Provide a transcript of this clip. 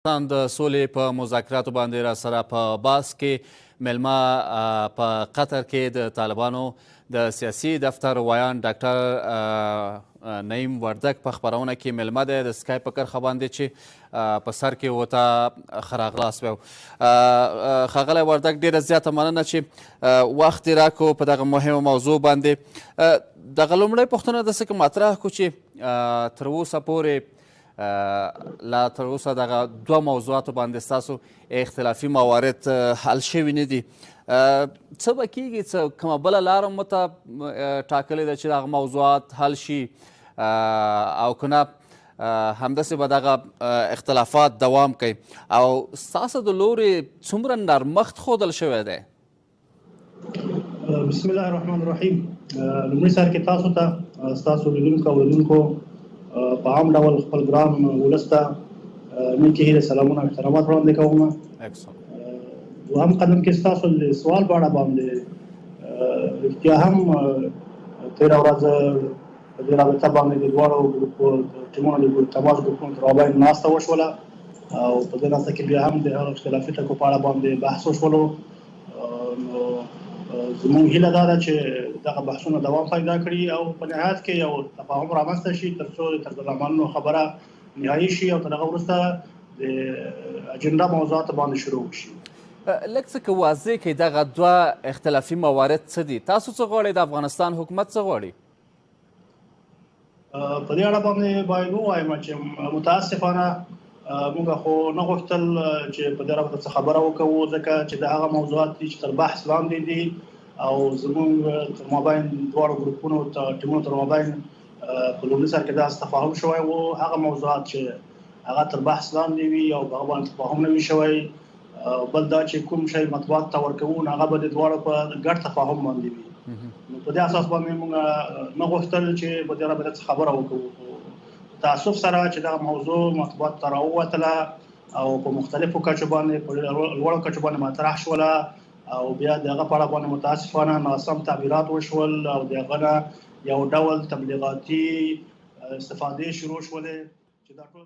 افغانستان د سولې په مذاکراتو باندې را سره په باس کې میلمه په قطر کې د طالبانو د سیاسي دفتر ویان ډاکټر نعیم وردک په خپرونه کې میلمه دی د سکایپ په کرښه باندې چې په سر کې ورته ښه راغلاست ویو. ښاغلی وردک ډېره زیاته مننه چې وخت یې راکړو په دغه مهمه موضوع باندې. دغه لومړۍ پوښتنه داسې که مطرح کړو چې تر اوسه پورې لا تر اوسه دغه دوه موضوعاتو باندې ستاسو اختلافي موارد حل شوي نه دي. څه به کیږي؟ څه کومه بله لاره مو ته ټاکلې ده چې دغه موضوعات حل شي او که نه همداسې به دغه اختلافات دوام کوي؟ او ستاسو د لورې څومره نرمښت ښودل شوی دی؟ بسم الله الرحمن الرحیم. لومړي سر کې تاسو ته ستاسو لیدونکو او اوریدونکو په عام ډول خپل ګران ولس ته نیکې هیلې سلامونه او احترامات وړاندې کوم. دوهم قدم کې ستاسو د سوال په اړه باندې رښتیا هم تېره ورځ په دې رابطه باندې د دواړو ټیمونو د تماس ګروپونو تر مابین ناسته وشوله او په دې ناسته کې بیا هم د هغو اختلافي ټکو په اړه باندې بحث وشولو. نو زموږ هیله دا ده چې دغه بحثونه دوام پیدا کړي او په نهایت کې یو تفاهم رامنځته شي تر څو د طرزالعملونو خبره نهایي شي او تر هغه وروسته د اجنډا موضوعاتو باندې شروع وشي. لږ څه که واضح کړئ دغه دوه اختلافي موارد څه دي؟ تاسو څه غواړئ؟ د افغانستان حکومت څه غواړي؟ په دې اړه باندې باید ووایم چې متاسفانه موږ خو نه غوښتل چې په دې رابطه څه خبره وکړو ځکه چې د هغه موضوعات دي چې تر بحث لاندې دي او زموږ تر مابین دواړو ګروپونو ټیمونو تر مابین په لومړي سر کې داسې تفاهم شوی و هغه موضوعات چې هغه تر بحث لاندې وي او په هغه باندې تفاهم نه وي شوی. بل دا چې کوم شی مطبوعاتو ته ورکوو هغه به د دواړو په ګډ تفاهم باندې وي. نو په دې اساس باندې موږ نه غوښتل چې په دې رابطه څه خبره وکړو. تاسف سره چې دا موضوع مطبوعاتو ته راووتله او په مختلفو کچو باندې په لوړو کچو باندې مطرح شوله او بیا د هغه په اړه باندې متاسفانه ناسم تعبیرات وشول او د هغه نه یو ډول تبلیغاتي استفادې شروع شولې چې دا ټول